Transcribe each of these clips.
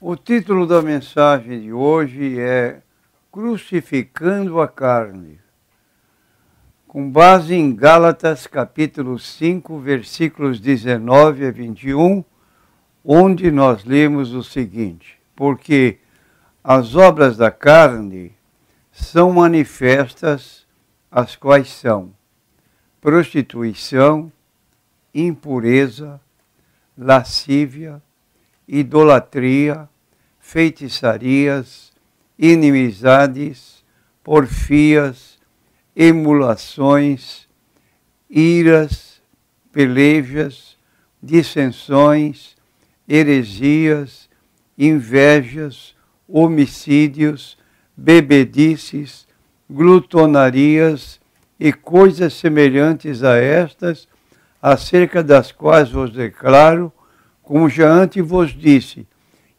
O título da mensagem de hoje é Crucificando a Carne, com base em Gálatas capítulo 5, versículos 19 a 21, onde nós lemos o seguinte: porque as obras da carne são manifestas, as quais são prostituição, impureza, lascívia, idolatria, feitiçarias, inimizades, porfias, emulações, iras, pelejas, dissensões, heresias, invejas, homicídios, bebedices, glutonarias e coisas semelhantes a estas, acerca das quais vos declaro, como já antes vos disse,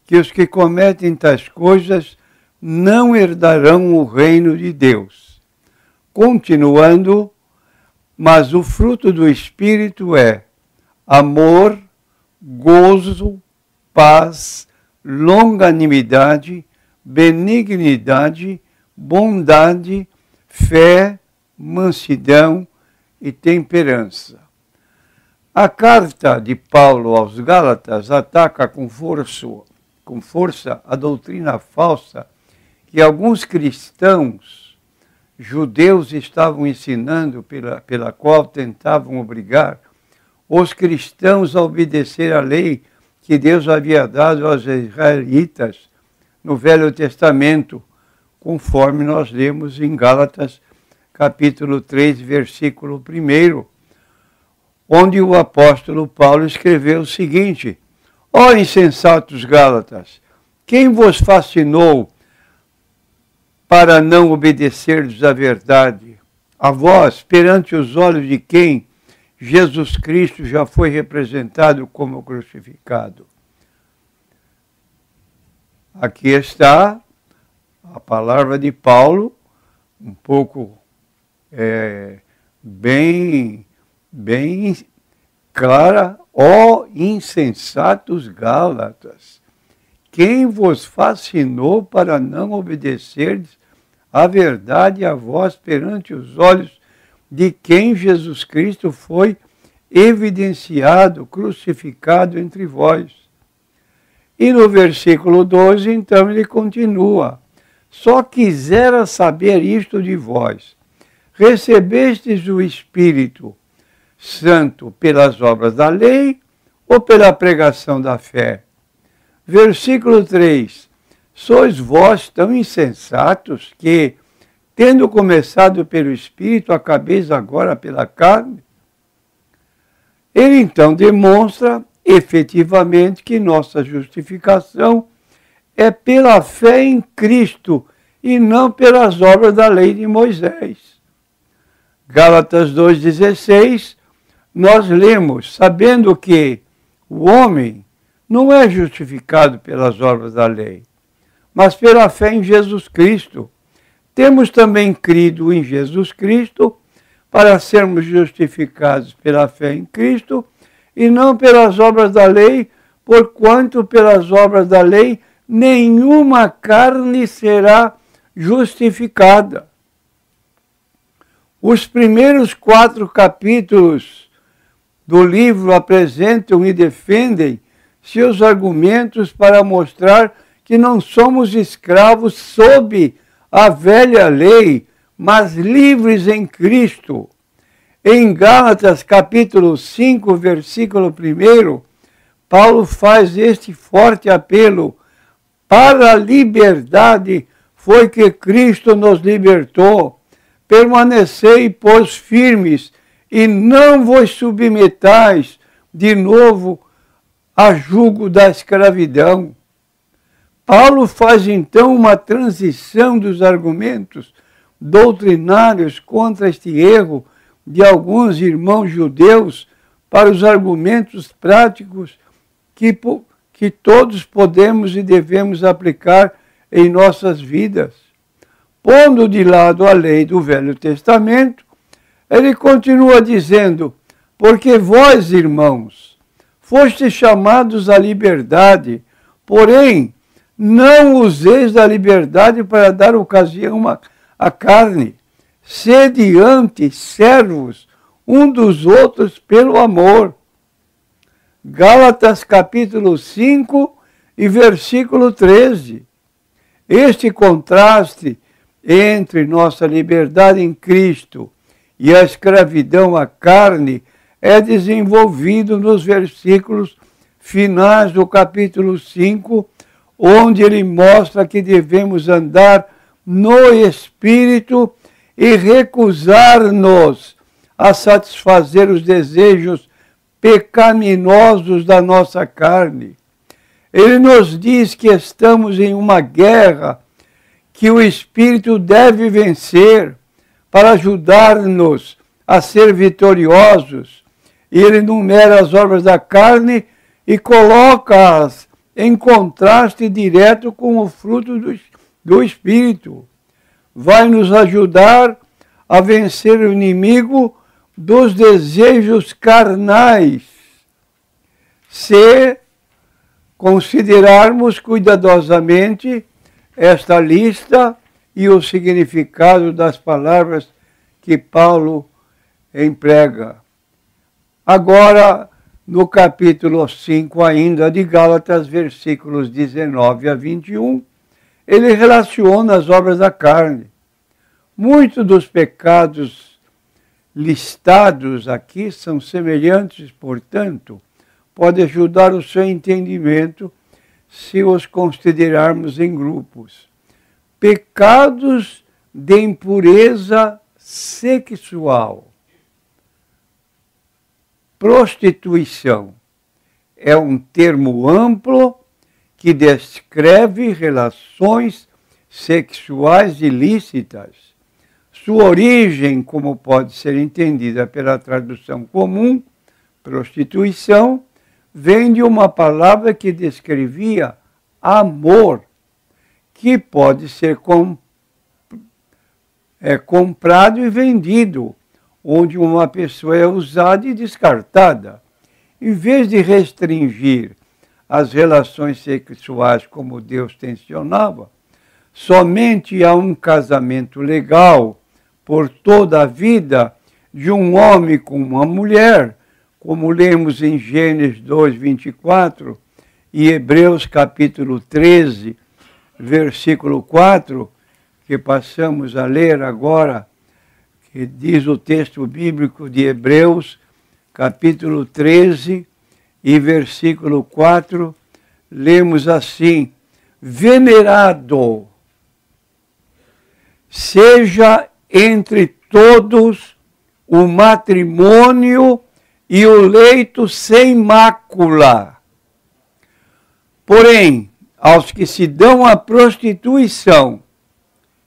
que os que cometem tais coisas não herdarão o reino de Deus. Continuando, mas o fruto do Espírito é amor, gozo, paz, longanimidade, benignidade, bondade, fé, mansidão e temperança. A carta de Paulo aos Gálatas ataca com força a doutrina falsa que alguns cristãos judeus estavam ensinando, pela qual tentavam obrigar os cristãos a obedecer à lei que Deus havia dado aos israelitas no Velho Testamento, conforme nós lemos em Gálatas capítulo 3, versículo 1, onde o apóstolo Paulo escreveu o seguinte: ó insensatos Gálatas, quem vos fascinou para não obedecerdes à verdade? A vós, perante os olhos de quem Jesus Cristo já foi representado como crucificado. Aqui está a palavra de Paulo, um pouco bem clara: ó insensatos Gálatas, quem vos fascinou para não obedecerdes à verdade, a vós perante os olhos de quem Jesus Cristo foi evidenciado, crucificado entre vós. E no versículo 12, então, ele continua: só quisera saber isto de vós: recebestes o Espírito Santo pelas obras da lei ou pela pregação da fé? Versículo 3, sois vós tão insensatos que, tendo começado pelo Espírito, acabeis agora pela carne? Ele então demonstra efetivamente que nossa justificação é pela fé em Cristo e não pelas obras da lei de Moisés. Gálatas 2,16, nós lemos: sabendo que o homem não é justificado pelas obras da lei, mas pela fé em Jesus Cristo. Temos também crido em Jesus Cristo para sermos justificados pela fé em Cristo e não pelas obras da lei, porquanto pelas obras da lei nenhuma carne será justificada. Os primeiros 4 capítulos do livro apresentam e defendem seus argumentos para mostrar que não somos escravos sob a velha lei, mas livres em Cristo. Em Gálatas capítulo 5, versículo 1, Paulo faz este forte apelo: para a liberdade foi que Cristo nos libertou. Permanecei, pois, firmes, e não vos submetais de novo a jugo da escravidão. Paulo faz então uma transição dos argumentos doutrinários contra este erro de alguns irmãos judeus para os argumentos práticos que todos podemos e devemos aplicar em nossas vidas. Pondo de lado a lei do Velho Testamento, ele continua dizendo: porque vós, irmãos, fostes chamados à liberdade, porém, Não useis da liberdade para dar ocasião à carne. Sede antes servos um dos outros pelo amor. Gálatas capítulo 5 e versículo 13. Este contraste entre nossa liberdade em Cristo e a escravidão à carne é desenvolvido nos versículos finais do capítulo 5, onde ele mostra que devemos andar no Espírito e recusar-nos a satisfazer os desejos pecaminosos da nossa carne. Ele nos diz que estamos em uma guerra que o Espírito deve vencer para ajudar-nos a ser vitoriosos. E ele enumera as obras da carne e coloca-as em contraste direto com o fruto do Espírito. Vai nos ajudar a vencer o inimigo dos desejos carnais, se considerarmos cuidadosamente esta lista e o significado das palavras que Paulo emprega. Agora, no capítulo 5 ainda de Gálatas, versículos 19 a 21, ele relaciona as obras da carne. Muitos dos pecados listados aqui são semelhantes, portanto, pode ajudar o seu entendimento se os considerarmos em grupos. Pecados de impureza sexual. Prostituição é um termo amplo que descreve relações sexuais ilícitas. Sua origem, como pode ser entendida pela tradução comum, prostituição, vem de uma palavra que descrevia amor, que pode ser comprado e vendido, onde uma pessoa é usada e descartada. Em vez de restringir as relações sexuais como Deus tensionava, somente a um casamento legal por toda a vida de um homem com uma mulher, como lemos em Gênesis 2, 24 e Hebreus capítulo 13, versículo 4, que passamos a ler agora, que diz o texto bíblico de Hebreus, capítulo 13 e versículo 4, lemos assim: venerado seja entre todos o matrimônio e o leito sem mácula. Porém, aos que se dão à prostituição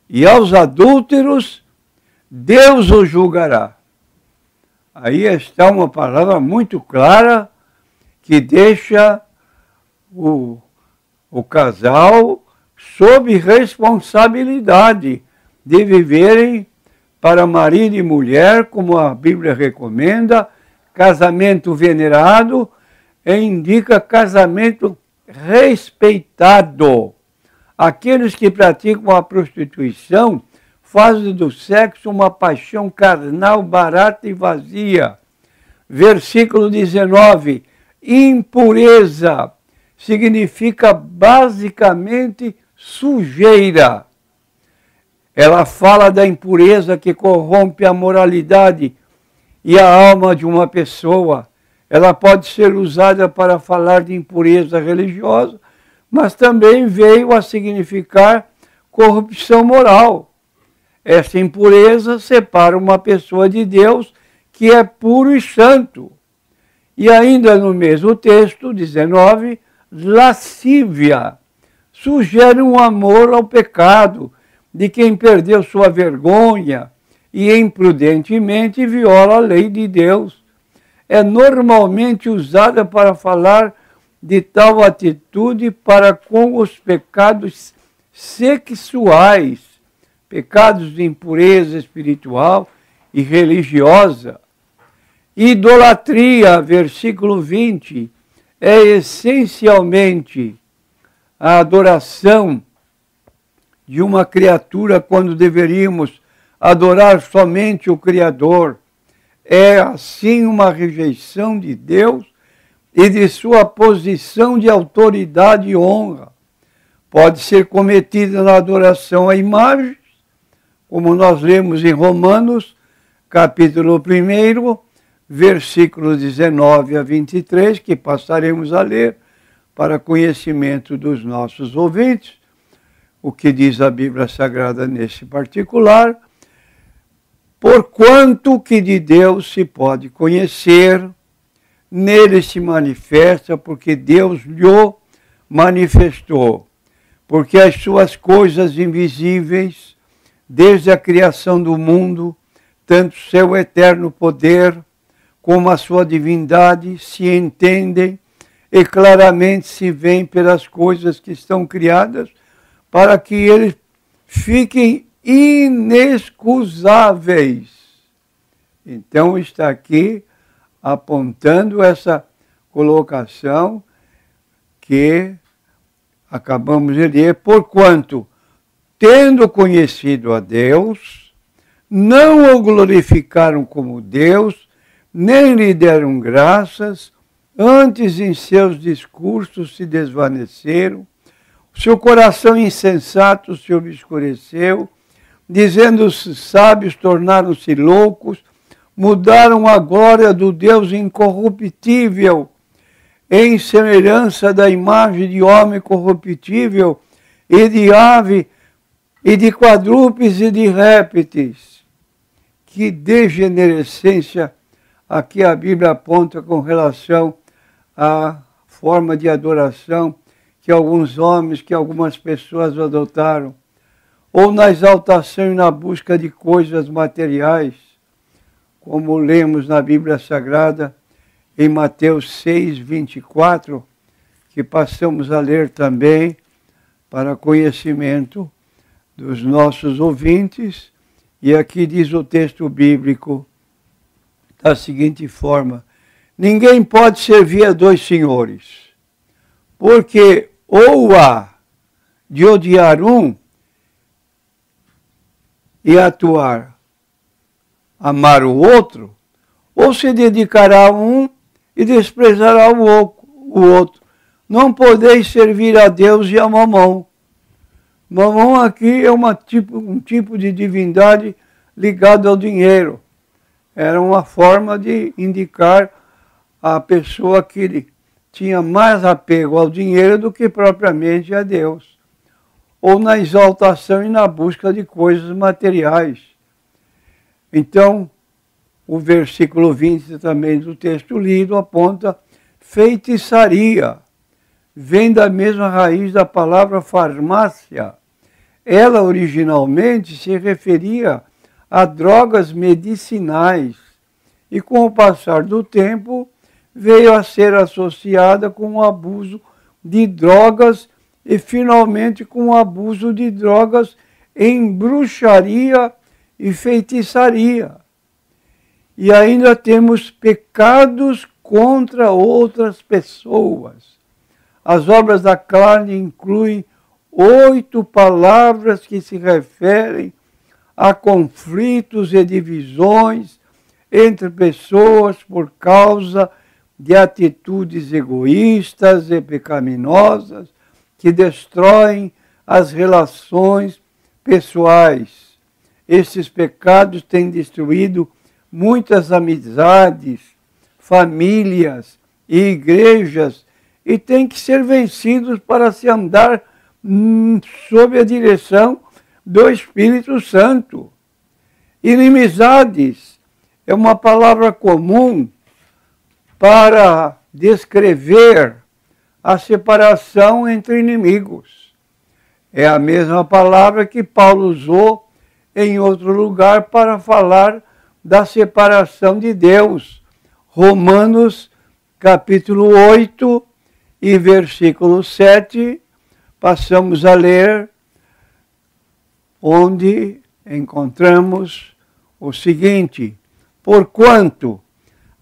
e aos adúlteros, Deus os julgará. Aí está uma palavra muito clara que deixa o casal sob responsabilidade de viverem para marido e mulher, como a Bíblia recomenda. Casamento venerado indica casamento respeitado. Aqueles que praticam a prostituição fazem do sexo uma paixão carnal, barata e vazia. Versículo 19. Impureza significa basicamente sujeira. Ela fala da impureza que corrompe a moralidade e a alma de uma pessoa. Ela pode ser usada para falar de impureza religiosa, mas também veio a significar corrupção moral. Essa impureza separa uma pessoa de Deus que é puro e santo. E ainda no mesmo texto, 19, lascívia sugere um amor ao pecado de quem perdeu sua vergonha e imprudentemente viola a lei de Deus. É normalmente usada para falar de tal atitude para com os pecados sexuais, pecados de impureza espiritual e religiosa. Idolatria, versículo 20, é essencialmente a adoração de uma criatura quando deveríamos adorar somente o Criador. É assim uma rejeição de Deus e de sua posição de autoridade e honra. Pode ser cometida na adoração a imagens, como nós lemos em Romanos, capítulo 1, versículos 19 a 23, que passaremos a ler para conhecimento dos nossos ouvintes, o que diz a Bíblia Sagrada nesse particular. Porquanto que de Deus se pode conhecer, nele se manifesta, porque Deus lhe manifestou. Porque as suas coisas invisíveis, desde a criação do mundo, tanto seu eterno poder como a sua divindade se entendem e claramente se veem pelas coisas que estão criadas, para que eles fiquem inexcusáveis. Então está aqui apontando essa colocação que acabamos de ler, porquanto, tendo conhecido a Deus, não o glorificaram como Deus, nem lhe deram graças, antes em seus discursos se desvaneceram, seu coração insensato se obscureceu, dizendo os sábios tornaram-se loucos, mudaram a glória do Deus incorruptível, em semelhança da imagem de homem corruptível, e de ave, e de quadrúpedes e de répteis. Que degenerescência aqui a Bíblia aponta com relação à forma de adoração que alguns homens, que algumas pessoas adotaram, ou na exaltação e na busca de coisas materiais, como lemos na Bíblia Sagrada, em Mateus 6, 24, que passamos a ler também para conhecimento dos nossos ouvintes. E aqui diz o texto bíblico da seguinte forma: ninguém pode servir a dois senhores, porque ou há de odiar um e amar o outro, ou se dedicará a um e desprezará o outro. Não podeis servir a Deus e a Mamão. Mamão aqui é um tipo de divindade ligado ao dinheiro. Era uma forma de indicar a pessoa que tinha mais apego ao dinheiro do que propriamente a Deus, ou na exaltação e na busca de coisas materiais. Então, o versículo 20 também do texto lido aponta feitiçaria. Vem da mesma raiz da palavra farmácia. Ela originalmente se referia a drogas medicinais e com o passar do tempo veio a ser associada com o abuso de drogas e finalmente com o abuso de drogas em bruxaria e feitiçaria. E ainda temos pecados contra outras pessoas. As obras da carne incluem 8 palavras que se referem a conflitos e divisões entre pessoas por causa de atitudes egoístas e pecaminosas que destroem as relações pessoais. Esses pecados têm destruído muitas amizades, famílias e igrejas e têm que ser vencidos para se andar sob a direção do Espírito Santo. Inimizades é uma palavra comum para descrever a separação entre inimigos. É a mesma palavra que Paulo usou em outro lugar para falar da separação de Deus. Romanos, capítulo 8 e versículo 7, passamos a ler, onde encontramos o seguinte: porquanto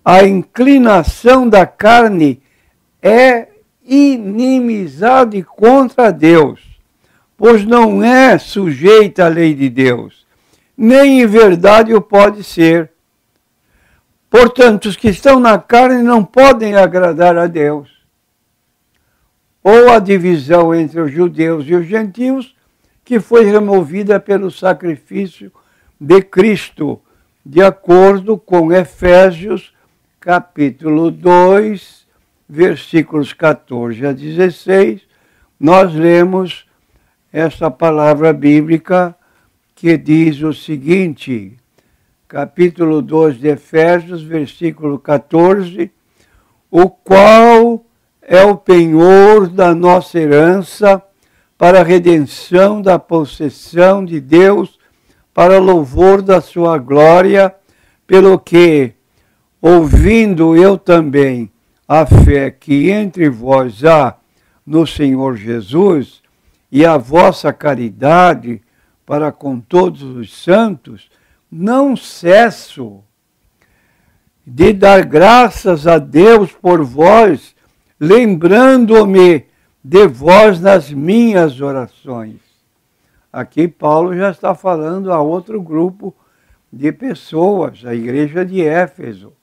a inclinação da carne é inimizade contra Deus, pois não é sujeita à lei de Deus, nem em verdade o pode ser. Portanto, os que estão na carne não podem agradar a Deus. Ou a divisão entre os judeus e os gentios, que foi removida pelo sacrifício de Cristo, de acordo com Efésios, capítulo 2, versículos 14 a 16, nós lemos essa palavra bíblica que diz o seguinte, capítulo 2 de Efésios, versículo 14, o qual é o penhor da nossa herança para a redenção da possessão de Deus, para louvor da sua glória, pelo que, ouvindo eu também a fé que entre vós há no Senhor Jesus e a vossa caridade para com todos os santos, não cesso de dar graças a Deus por vós, lembrando-me de vós nas minhas orações. Aqui Paulo já está falando a outro grupo de pessoas, a igreja de Éfeso.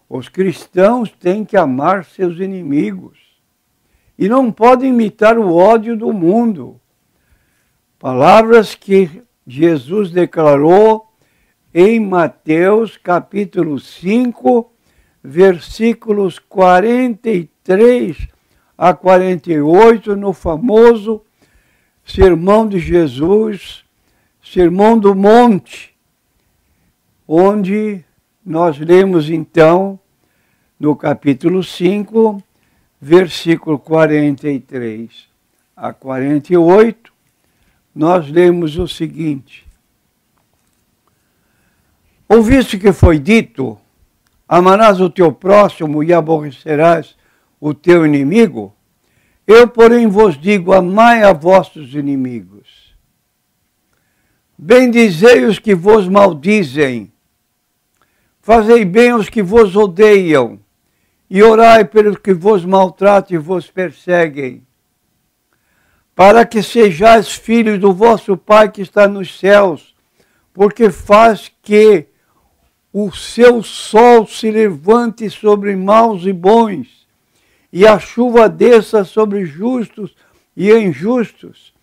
Os cristãos têm que amar seus inimigos e não podem imitar o ódio do mundo. Palavras que Jesus declarou em Mateus capítulo 5, versículos 43 a 48, no famoso Sermão de Jesus, Sermão do Monte, onde nós lemos então, no capítulo 5, versículo 43 a 48, nós lemos o seguinte: ouviste que foi dito, amarás o teu próximo e aborrecerás o teu inimigo? Eu, porém, vos digo, amai a vossos inimigos. Bendizei os que vos maldizem, fazei bem aos que vos odeiam, e orai pelos que vos maltratam e vos perseguem, para que sejais filhos do vosso Pai que está nos céus, porque faz que o seu sol se levante sobre maus e bons, e a chuva desça sobre justos e injustos.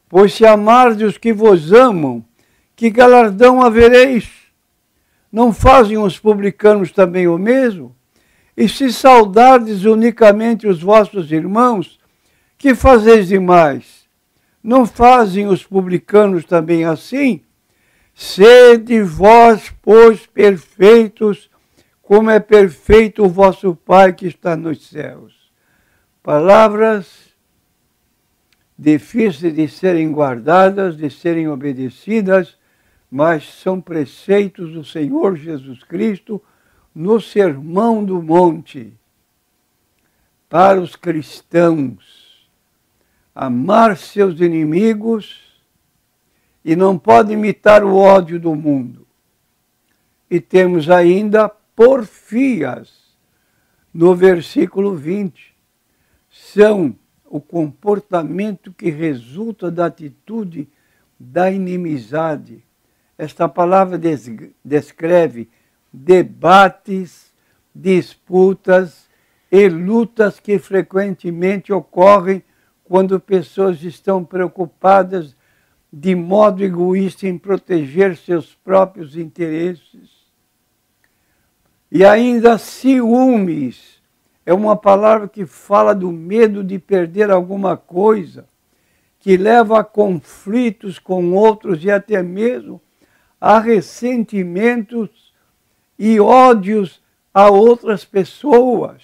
Pois se amardes os que vos amam, que galardão havereis? Não fazem os publicanos também o mesmo? E se saudardes unicamente os vossos irmãos, que fazeis demais? Não fazem os publicanos também assim? Sede vós, pois, perfeitos, como é perfeito o vosso Pai que está nos céus. Palavras difíceis de serem guardadas, de serem obedecidas, mas são preceitos do Senhor Jesus Cristo no Sermão do Monte. Para os cristãos, amar seus inimigos e não pode imitar o ódio do mundo. E temos ainda porfias, no versículo 20. São o comportamento que resulta da atitude da inimizade. Esta palavra descreve debates, disputas e lutas que frequentemente ocorrem quando pessoas estão preocupadas de modo egoísta em proteger seus próprios interesses. E ainda ciúmes é uma palavra que fala do medo de perder alguma coisa, que leva a conflitos com outros e até mesmo a ressentimentos e ódios a outras pessoas.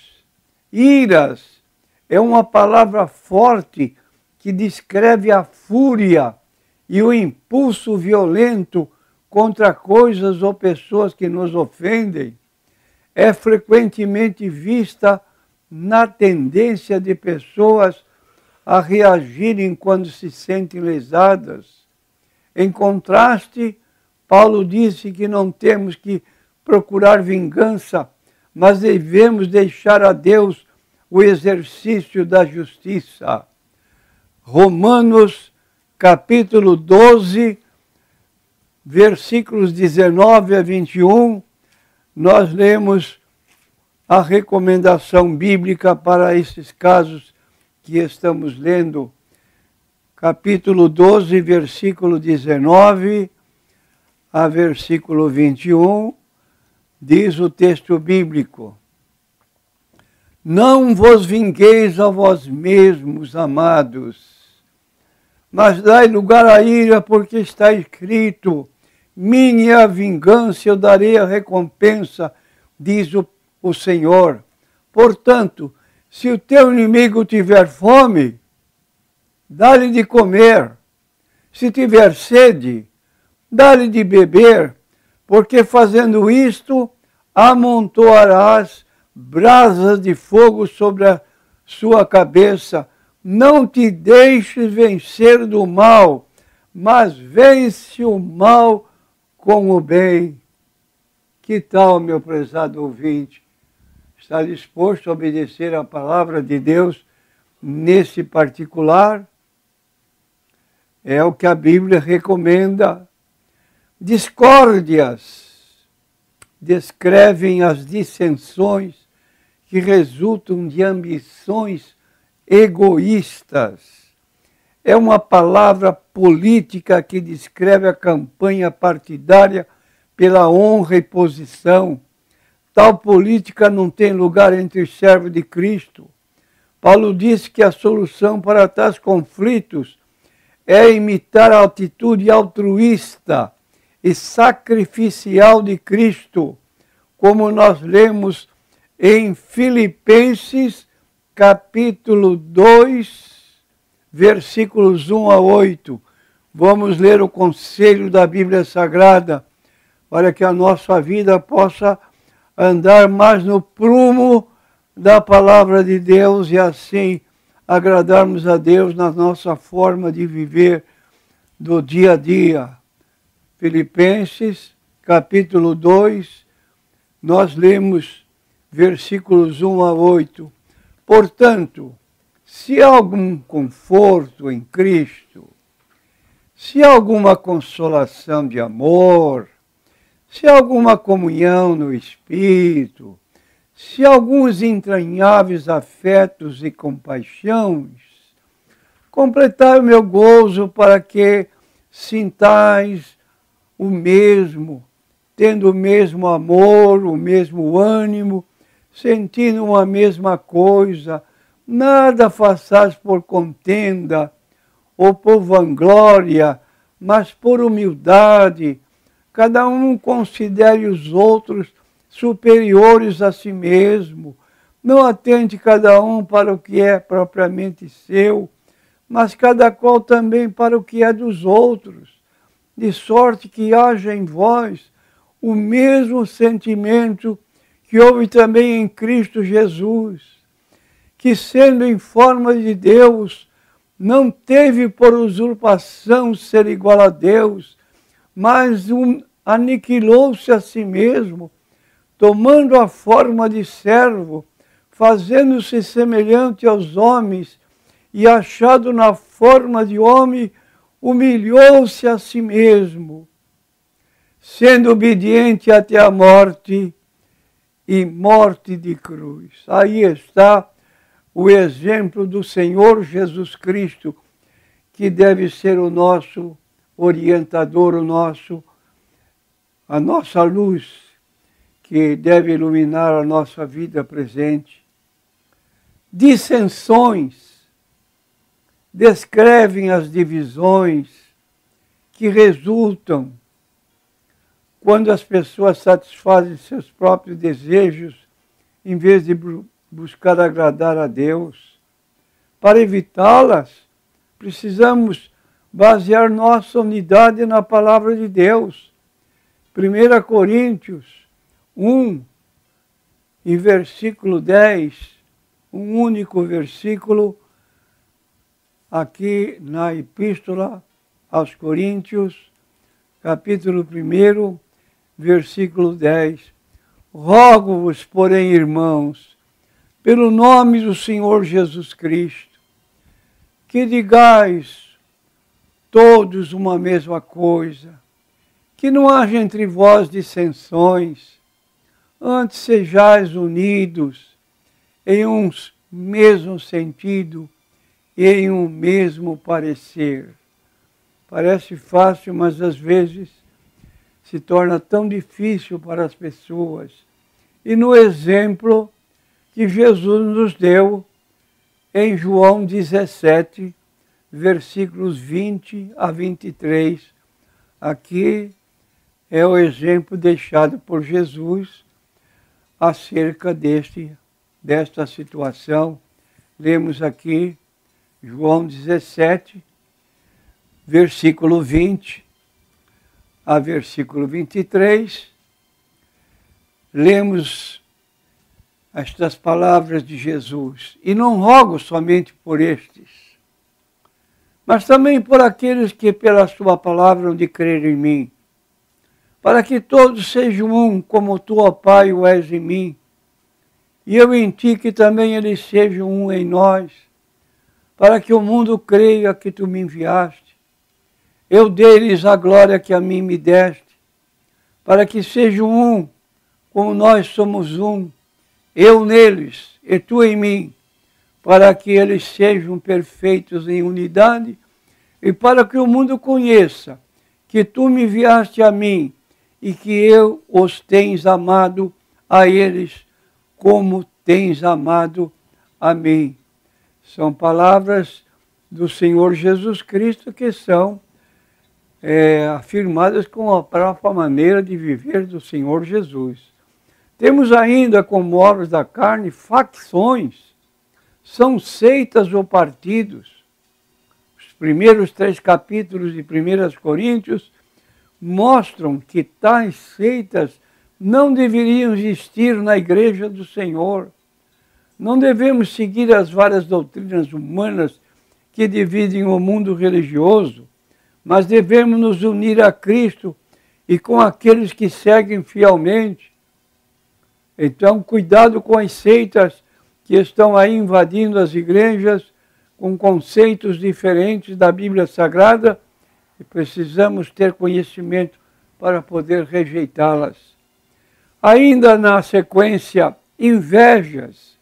Iras é uma palavra forte que descreve a fúria e o impulso violento contra coisas ou pessoas que nos ofendem. É frequentemente vista na tendência de pessoas a reagirem quando se sentem lesadas. Em contraste, Paulo disse que não temos que procurar vingança, mas devemos deixar a Deus o exercício da justiça. Romanos, capítulo 12, versículos 19 a 21, nós lemos a recomendação bíblica para esses casos que estamos lendo. Capítulo 12, versículo 19 a versículo 21, diz o texto bíblico: Não vos vingueis a vós mesmos, amados, mas dai lugar à ira, porque está escrito: minha é a vingança, eu darei a recompensa, diz o Senhor. Portanto, se o teu inimigo tiver fome, dá-lhe de comer. Se tiver sede, dá-lhe de beber, porque fazendo isto, amontoarás brasas de fogo sobre a sua cabeça. Não te deixes vencer do mal, mas vence o mal com o bem. Que tal, meu prezado ouvinte? Está disposto a obedecer a palavra de Deus nesse particular? É o que a Bíblia recomenda. Discórdias descrevem as dissensões que resultam de ambições egoístas. É uma palavra política que descreve a campanha partidária pela honra e posição. Tal política não tem lugar entre os servos de Cristo. Paulo disse que a solução para tais conflitos é imitar a atitude altruísta e sacrificial de Cristo, como nós lemos em Filipenses, capítulo 2, versículos 1 a 8. Vamos ler o conselho da Bíblia Sagrada, para que a nossa vida possa andar mais no prumo da palavra de Deus e assim agradarmos a Deus na nossa forma de viver do dia a dia. Filipenses, capítulo 2, nós lemos versículos 1 a 8. Portanto, se há algum conforto em Cristo, se há alguma consolação de amor, se há alguma comunhão no Espírito, se há alguns entranháveis afetos e compaixões, completai o meu gozo para que sintais o mesmo, tendo o mesmo amor, o mesmo ânimo, sentindo uma mesma coisa, nada façais por contenda ou por vanglória, mas por humildade. Cada um considere os outros superiores a si mesmo. Não atente cada um para o que é propriamente seu, mas cada qual também para o que é dos outros, de sorte que haja em vós o mesmo sentimento que houve também em Cristo Jesus, que sendo em forma de Deus, não teve por usurpação ser igual a Deus, mas aniquilou-se a si mesmo, tomando a forma de servo, fazendo-se semelhante aos homens, e achado na forma de homem, humilhou-se a si mesmo, sendo obediente até a morte e morte de cruz. Aí está o exemplo do Senhor Jesus Cristo, que deve ser o nosso orientador, a nossa luz, que deve iluminar a nossa vida presente. Dissensões descrevem as divisões que resultam quando as pessoas satisfazem seus próprios desejos em vez de buscar agradar a Deus. Para evitá-las, precisamos basear nossa unidade na palavra de Deus. 1 Coríntios 1, em versículo 10, um único versículo, aqui na Epístola aos Coríntios, capítulo 1, versículo 10. Rogo-vos, porém, irmãos, pelo nome do Senhor Jesus Cristo, que digais todos uma mesma coisa, que não haja entre vós dissensões, antes sejais unidos em um mesmo sentido e em um mesmo parecer. Parece fácil, mas às vezes se torna tão difícil para as pessoas. E no exemplo que Jesus nos deu em João 17, versículos 20 a 23, aqui é o exemplo deixado por Jesus acerca desta situação. Lemos aqui João 17, versículo 20 a versículo 23. Lemos estas palavras de Jesus. E não rogo somente por estes, mas também por aqueles que pela sua palavra hão de crer em mim, para que todos sejam um, como tu, ó Pai, o és em mim, e eu em ti, que também eles sejam um em nós, para que o mundo creia que tu me enviaste. Eu dei-lhes a glória que a mim me deste, para que sejam um, como nós somos um, eu neles e tu em mim, para que eles sejam perfeitos em unidade e para que o mundo conheça que tu me enviaste a mim e que eu os tens amado a eles como tens amado a mim. São palavras do Senhor Jesus Cristo que são afirmadas com a própria maneira de viver do Senhor Jesus. Temos ainda como obras da carne facções, são seitas ou partidos. Os primeiros 3 capítulos de 1 Coríntios mostram que tais seitas não deveriam existir na igreja do Senhor. Não devemos seguir as várias doutrinas humanas que dividem o mundo religioso, mas devemos nos unir a Cristo e com aqueles que seguem fielmente. Então, cuidado com as seitas que estão aí invadindo as igrejas com conceitos diferentes da Bíblia Sagrada e precisamos ter conhecimento para poder rejeitá-las. Ainda na sequência, invejas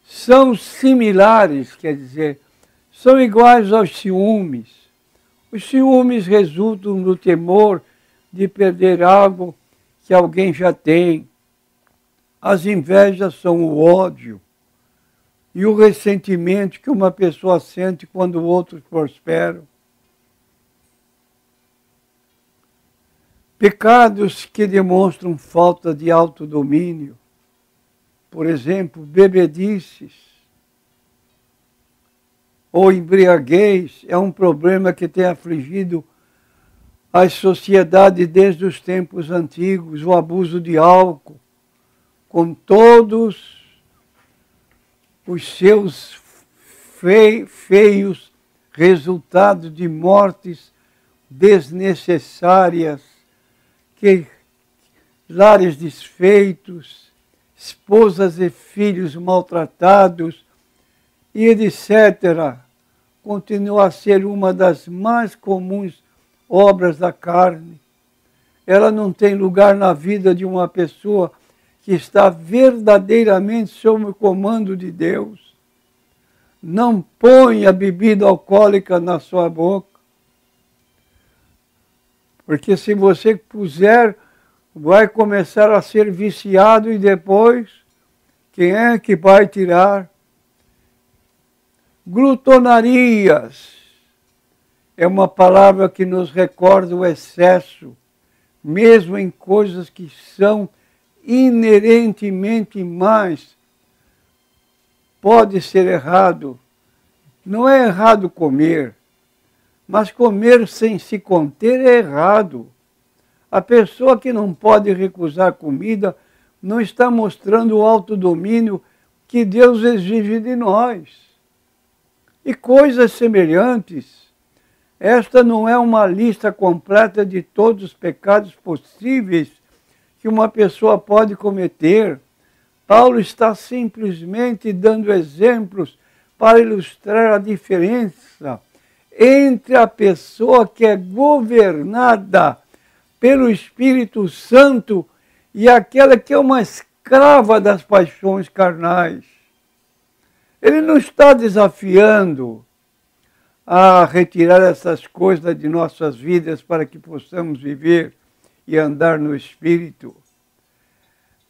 são similares, quer dizer, são iguais aos ciúmes. Os ciúmes resultam do temor de perder algo que alguém já tem. As invejas são o ódio e o ressentimento que uma pessoa sente quando outros prosperam. Pecados que demonstram falta de autodomínio. Por exemplo, bebedices ou embriaguez é um problema que tem afligido as sociedades desde os tempos antigos. O abuso de álcool, com todos os seus feios resultados de mortes desnecessárias, lares desfeitos, esposas e filhos maltratados, e etc., continua a ser uma das mais comuns obras da carne. Ela não tem lugar na vida de uma pessoa que está verdadeiramente sob o comando de Deus. Não ponha bebida alcoólica na sua boca, porque se você puser, vai começar a ser viciado e depois, quem é que vai tirar? Glutonarias é uma palavra que nos recorda o excesso, mesmo em coisas que são inerentemente mais. Pode ser errado. Não é errado comer, mas comer sem se conter é errado. A pessoa que não pode recusar comida não está mostrando o autodomínio que Deus exige de nós. E coisas semelhantes. Esta não é uma lista completa de todos os pecados possíveis que uma pessoa pode cometer, Paulo está simplesmente dando exemplos para ilustrar a diferença entre a pessoa que é governada pelo Espírito Santo e aquela que é uma escrava das paixões carnais. Ele não está desafiando a retirar essas coisas de nossas vidas para que possamos viver e andar no Espírito.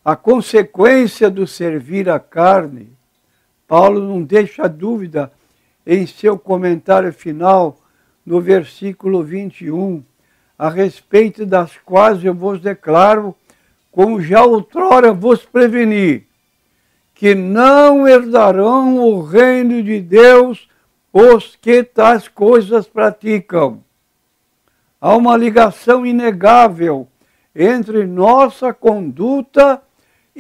A consequência do servir a carne, Paulo não deixa dúvida em seu comentário final, no versículo 21, a respeito das quais eu vos declaro, como já outrora vos preveni, que não herdarão o reino de Deus os que tais coisas praticam. Há uma ligação inegável entre nossa conduta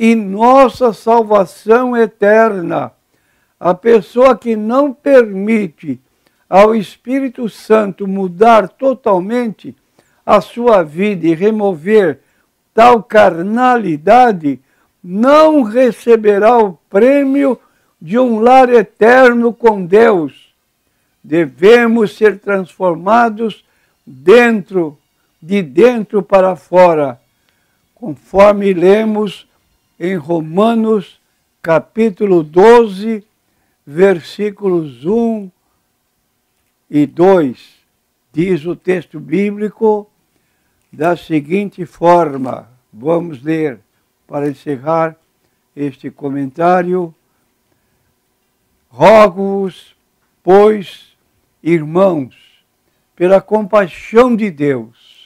e nossa salvação eterna. A pessoa que não permite ao Espírito Santo mudar totalmente a sua vida e remover tal carnalidade, não receberá o prêmio de um lar eterno com Deus. Devemos ser transformados de dentro para fora, conforme lemos em Romanos capítulo 12, versículos 1 e 2. Diz o texto bíblico da seguinte forma, vamos ler para encerrar este comentário. Rogo-vos, pois, irmãos, pela compaixão de Deus,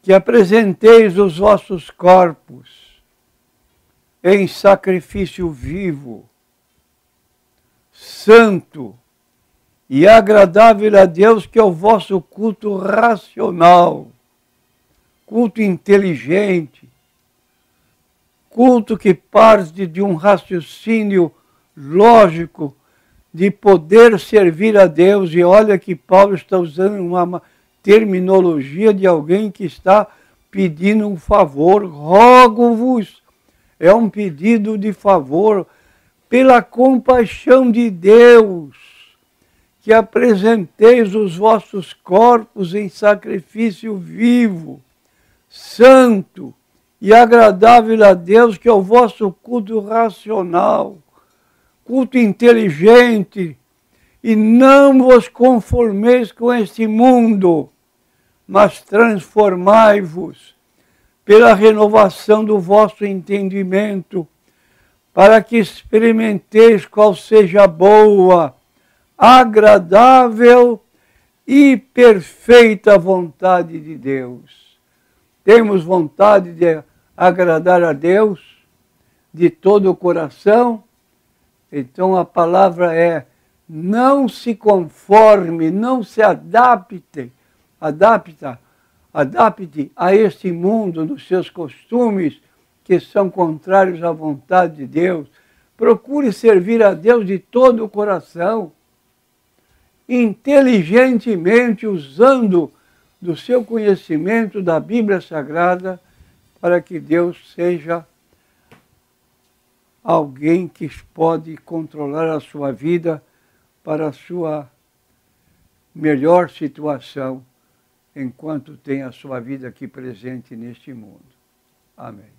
que apresenteis os vossos corpos em sacrifício vivo, santo e agradável a Deus, que é o vosso culto racional, culto inteligente, culto que parte de um raciocínio lógico, de poder servir a Deus. E olha que Paulo está usando uma terminologia de alguém que está pedindo um favor. Rogo-vos, é um pedido de favor, pela compaixão de Deus, que apresenteis os vossos corpos em sacrifício vivo, santo e agradável a Deus, que é o vosso culto racional, culto inteligente, e não vos conformeis com este mundo, mas transformai-vos pela renovação do vosso entendimento, para que experimenteis qual seja a boa, agradável e perfeita vontade de Deus. Temos vontade de agradar a Deus de todo o coração? Então a palavra é: não se conforme, não se adapte a este mundo, nos seus costumes que são contrários à vontade de Deus. Procure servir a Deus de todo o coração, inteligentemente, usando do seu conhecimento da Bíblia Sagrada, para que Deus seja alguém que pode controlar a sua vida para a sua melhor situação, enquanto tem a sua vida aqui presente neste mundo. Amém.